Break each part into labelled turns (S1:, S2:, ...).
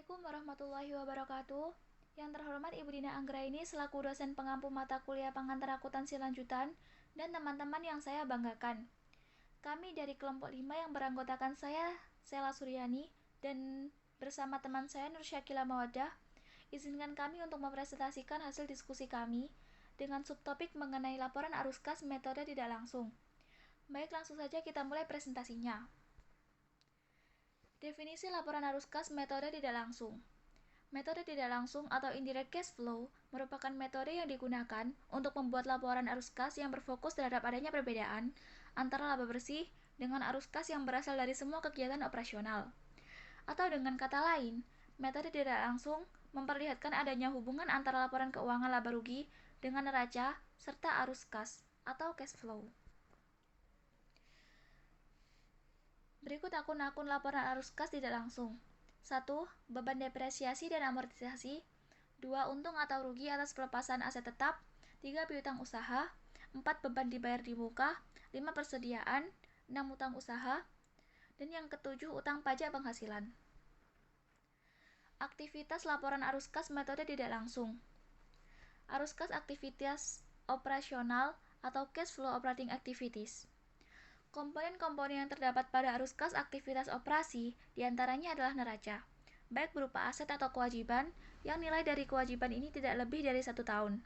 S1: Assalamualaikum warahmatullahi wabarakatuh. Yang terhormat Ibu Dina Anggraini selaku dosen pengampu mata kuliah pengantar akuntansi lanjutan dan teman-teman yang saya banggakan. Kami dari kelompok 5 yang beranggotakan saya, Sela Suryani, dan bersama teman saya Nur Syakila Mawadah, izinkan kami untuk mempresentasikan hasil diskusi kami dengan subtopik mengenai laporan arus kas metode tidak langsung. Baik, langsung saja kita mulai presentasinya. Definisi laporan arus kas metode tidak langsung. Metode tidak langsung atau indirect cash flow merupakan metode yang digunakan untuk membuat laporan arus kas yang berfokus terhadap adanya perbedaan antara laba bersih dengan arus kas yang berasal dari semua kegiatan operasional. Atau dengan kata lain, metode tidak langsung memperlihatkan adanya hubungan antara laporan keuangan laba rugi dengan neraca serta arus kas atau cash flow. Berikut akun-akun laporan arus kas tidak langsung. 1. Beban depresiasi dan amortisasi. 2. Untung atau rugi atas pelepasan aset tetap. 3. Piutang usaha. 4. Beban dibayar di muka. 5. Persediaan. 6. Utang usaha. Dan yang ketujuh, utang pajak penghasilan. Aktivitas laporan arus kas metode tidak langsung. Arus kas aktivitas operasional atau cash flow operating activities. Komponen-komponen yang terdapat pada arus kas aktivitas operasi diantaranya adalah neraca, baik berupa aset atau kewajiban, yang nilai dari kewajiban ini tidak lebih dari 1 tahun.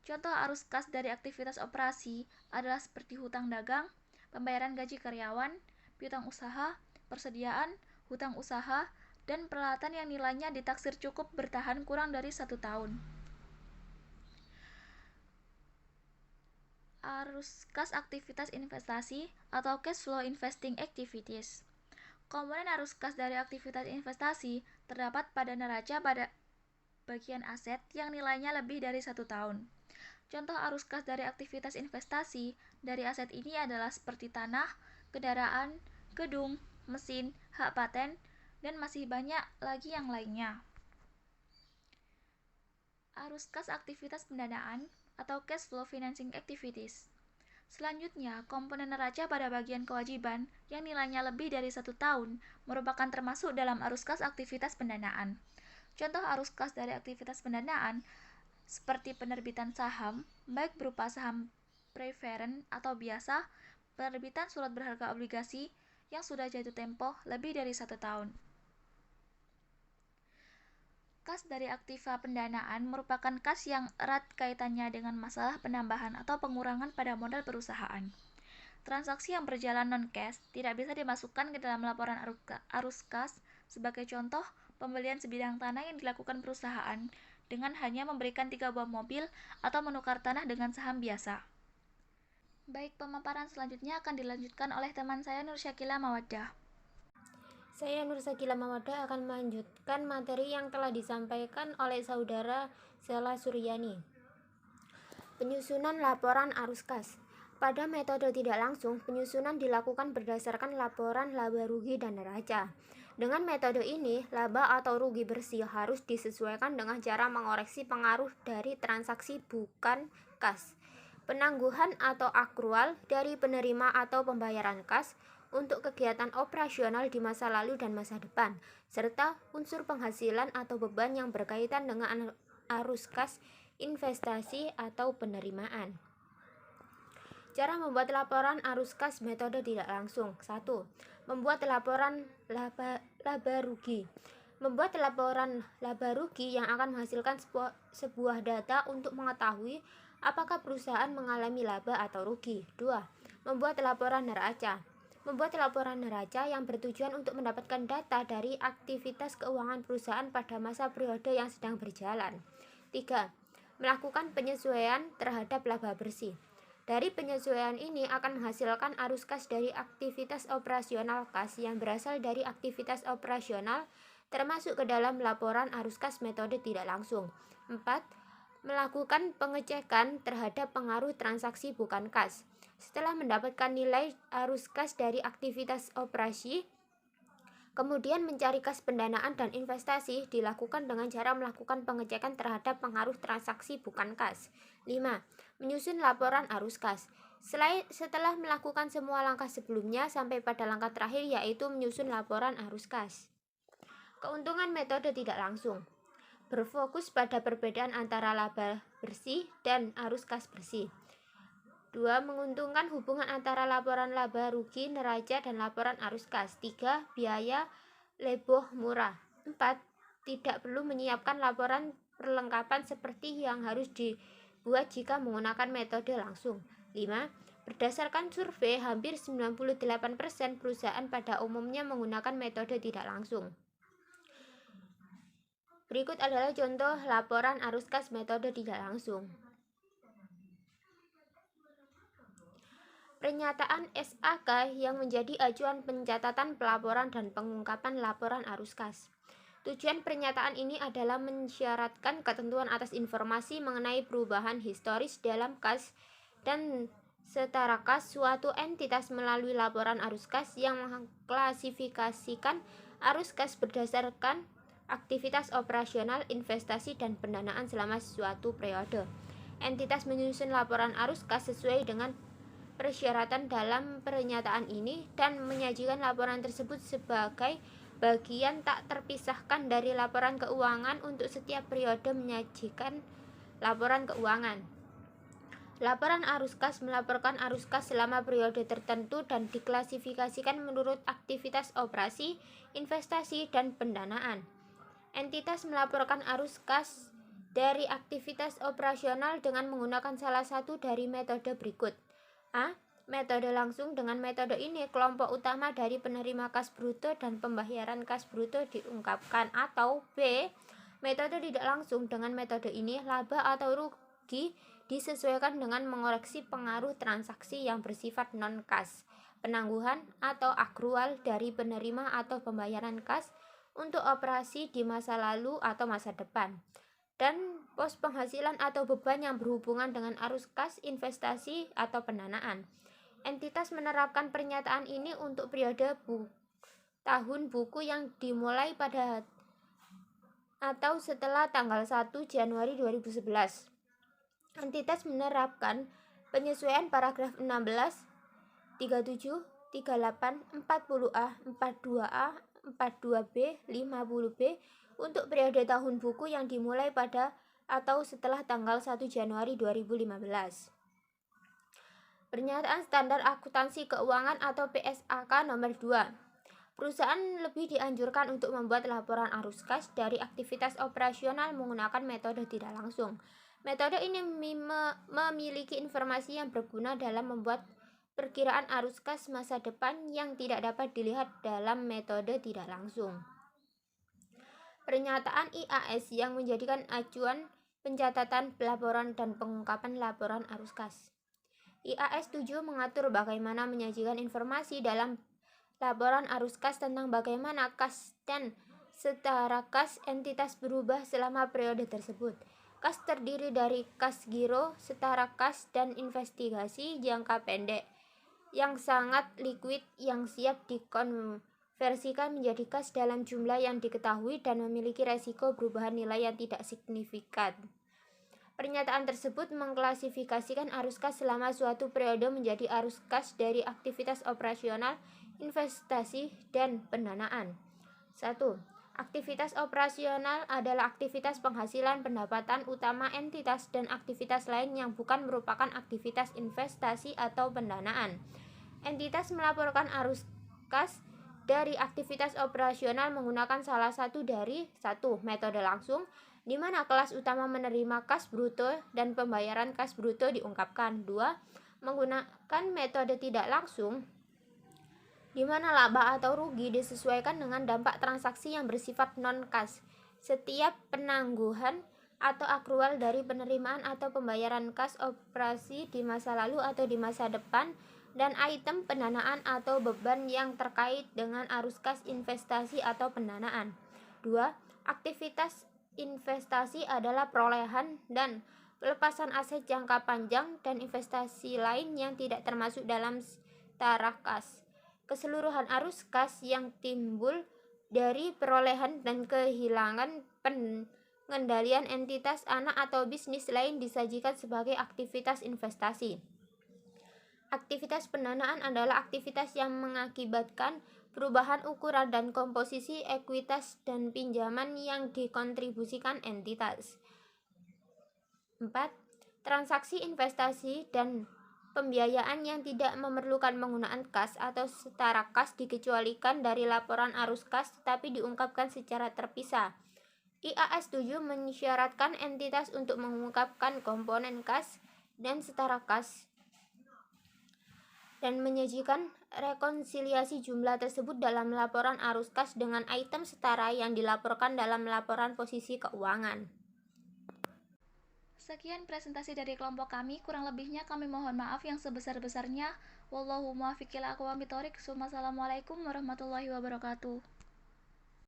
S1: Contoh arus kas dari aktivitas operasi adalah seperti hutang dagang, pembayaran gaji karyawan, piutang usaha, persediaan, hutang usaha, dan peralatan yang nilainya ditaksir cukup bertahan kurang dari 1 tahun. Arus kas aktivitas investasi atau cash flow investing activities. Komponen arus kas dari aktivitas investasi terdapat pada neraca pada bagian aset yang nilainya lebih dari 1 tahun. Contoh arus kas dari aktivitas investasi dari aset ini adalah seperti tanah, kendaraan, gedung, mesin, hak paten, dan masih banyak lagi yang lainnya. Arus kas aktivitas pendanaan atau cash flow financing activities. Selanjutnya, komponen neraca pada bagian kewajiban yang nilainya lebih dari 1 tahun merupakan termasuk dalam arus kas aktivitas pendanaan. Contoh arus kas dari aktivitas pendanaan seperti penerbitan saham, baik berupa saham preferen atau biasa, penerbitan surat berharga obligasi yang sudah jatuh tempo lebih dari 1 tahun. Kas dari aktiva pendanaan merupakan kas yang erat kaitannya dengan masalah penambahan atau pengurangan pada modal perusahaan. Transaksi yang berjalan non-cash tidak bisa dimasukkan ke dalam laporan arus kas. Sebagai contoh, pembelian sebidang tanah yang dilakukan perusahaan dengan hanya memberikan 3 buah mobil atau menukar tanah dengan saham biasa. Baik, pemaparan selanjutnya akan dilanjutkan oleh teman saya Nur Syakila Mawadah.
S2: Saya Nur Syakila Mawadah akan melanjutkan materi yang telah disampaikan oleh saudara Sela Suryani. Penyusunan laporan arus kas. Pada metode tidak langsung, penyusunan dilakukan berdasarkan laporan laba rugi dan neraca. Dengan metode ini, laba atau rugi bersih harus disesuaikan dengan cara mengoreksi pengaruh dari transaksi bukan kas, penangguhan atau akrual dari penerima atau pembayaran kas untuk kegiatan operasional di masa lalu dan masa depan, serta unsur penghasilan atau beban yang berkaitan dengan arus kas investasi atau penerimaan. Cara membuat laporan arus kas metode tidak langsung. 1. Membuat laporan laba rugi. Membuat laporan laba rugi yang akan menghasilkan sebuah data untuk mengetahui apakah perusahaan mengalami laba atau rugi. 2. Membuat laporan neraca. Membuat laporan neraca yang bertujuan untuk mendapatkan data dari aktivitas keuangan perusahaan pada masa periode yang sedang berjalan. 3. Melakukan penyesuaian terhadap laba bersih. Dari penyesuaian ini akan menghasilkan arus kas dari aktivitas operasional kas yang berasal dari aktivitas operasional termasuk ke dalam laporan arus kas metode tidak langsung. 4. Melakukan pengecekan terhadap pengaruh transaksi bukan kas. Setelah mendapatkan nilai arus kas dari aktivitas operasi, kemudian mencari kas pendanaan dan investasi dilakukan dengan cara melakukan pengecekan terhadap pengaruh transaksi bukan kas. 5. Menyusun laporan arus kas. Setelah melakukan semua langkah sebelumnya sampai pada langkah terakhir yaitu menyusun laporan arus kas. Keuntungan metode tidak langsung berfokus pada perbedaan antara laba bersih dan arus kas bersih. 2. Menguntungkan hubungan antara laporan laba rugi neraca dan laporan arus kas. 3. Biaya leboh murah. 4. Tidak perlu menyiapkan laporan perlengkapan seperti yang harus dibuat jika menggunakan metode langsung. 5. Berdasarkan survei, hampir 98% perusahaan pada umumnya menggunakan metode tidak langsung. Berikut adalah contoh laporan arus kas metode tidak langsung. Pernyataan SAK yang menjadi acuan pencatatan pelaporan dan pengungkapan laporan arus kas. Tujuan pernyataan ini adalah mensyaratkan ketentuan atas informasi mengenai perubahan historis dalam kas dan setara kas suatu entitas melalui laporan arus kas yang mengklasifikasikan arus kas berdasarkan aktivitas operasional, investasi, dan pendanaan selama suatu periode. Entitas menyusun laporan arus kas sesuai dengan persyaratan dalam pernyataan ini dan menyajikan laporan tersebut sebagai bagian tak terpisahkan dari laporan keuangan untuk setiap periode menyajikan laporan keuangan. Laporan arus kas melaporkan arus kas selama periode tertentu dan diklasifikasikan menurut aktivitas operasi, investasi, dan pendanaan. Entitas melaporkan arus kas dari aktivitas operasional dengan menggunakan salah satu dari metode berikut. A. Metode langsung. Dengan metode ini, kelompok utama dari penerima kas bruto dan pembayaran kas bruto diungkapkan. Atau B. Metode tidak langsung. Dengan metode ini, laba atau rugi disesuaikan dengan mengoreksi pengaruh transaksi yang bersifat non-kas, penangguhan atau akrual dari penerima atau pembayaran kas untuk operasi di masa lalu atau masa depan, dan pos penghasilan atau beban yang berhubungan dengan arus kas, investasi, atau pendanaan. Entitas menerapkan pernyataan ini untuk periode tahun buku yang dimulai pada atau setelah tanggal 1 Januari 2011. Entitas menerapkan penyesuaian paragraf 16, 37, 38, 40A, 42A, 42B, 50B untuk periode tahun buku yang dimulai pada atau setelah tanggal 1 Januari 2015. Pernyataan Standar Akuntansi Keuangan atau PSAK nomor 2. Perusahaan lebih dianjurkan untuk membuat laporan arus kas dari aktivitas operasional menggunakan metode tidak langsung. Metode ini memiliki informasi yang berguna dalam membuat perkiraan arus kas masa depan yang tidak dapat dilihat dalam metode tidak langsung. Pernyataan IAS yang menjadikan acuan pencatatan pelaporan dan pengungkapan laporan arus kas. IAS 7 mengatur bagaimana menyajikan informasi dalam laporan arus kas tentang bagaimana kas dan setara kas entitas berubah selama periode tersebut. Kas terdiri dari kas giro, setara kas, dan investigasi jangka pendek yang sangat liquid yang siap dikonversikan menjadi kas dalam jumlah yang diketahui dan memiliki resiko perubahan nilai yang tidak signifikan. Pernyataan tersebut mengklasifikasikan arus kas selama suatu periode menjadi arus kas dari aktivitas operasional, investasi, dan pendanaan. 1. Aktivitas operasional adalah aktivitas penghasilan pendapatan utama entitas dan aktivitas lain yang bukan merupakan aktivitas investasi atau pendanaan. Entitas melaporkan arus kas dari aktivitas operasional menggunakan salah satu dari 1. Metode langsung, di mana kelas utama menerima kas bruto dan pembayaran kas bruto diungkapkan. 2. Menggunakan metode tidak langsung, di mana laba atau rugi disesuaikan dengan dampak transaksi yang bersifat non-kas. Setiap penangguhan atau akrual dari penerimaan atau pembayaran kas operasi di masa lalu atau di masa depan, dan item pendanaan atau beban yang terkait dengan arus kas investasi atau pendanaan. 2. Aktivitas investasi adalah perolehan dan pelepasan aset jangka panjang dan investasi lain yang tidak termasuk dalam setara kas. Keseluruhan arus kas yang timbul dari perolehan dan kehilangan pengendalian entitas anak atau bisnis lain disajikan sebagai aktivitas investasi. Aktivitas pendanaan adalah aktivitas yang mengakibatkan perubahan ukuran dan komposisi ekuitas dan pinjaman yang dikontribusikan entitas. 4. Transaksi investasi dan pembiayaan yang tidak memerlukan penggunaan kas atau setara kas dikecualikan dari laporan arus kas tetapi diungkapkan secara terpisah. IAS 7 mensyaratkan entitas untuk mengungkapkan komponen kas dan setara kas dan menyajikan rekonsiliasi jumlah tersebut dalam laporan arus kas dengan item setara yang dilaporkan dalam laporan posisi keuangan.
S1: Sekian presentasi dari kelompok kami, kurang lebihnya kami mohon maaf yang sebesar-besarnya. Wallahu muwaffiq ila aqwamit thoriq. Wassalamualaikum warahmatullahi wabarakatuh.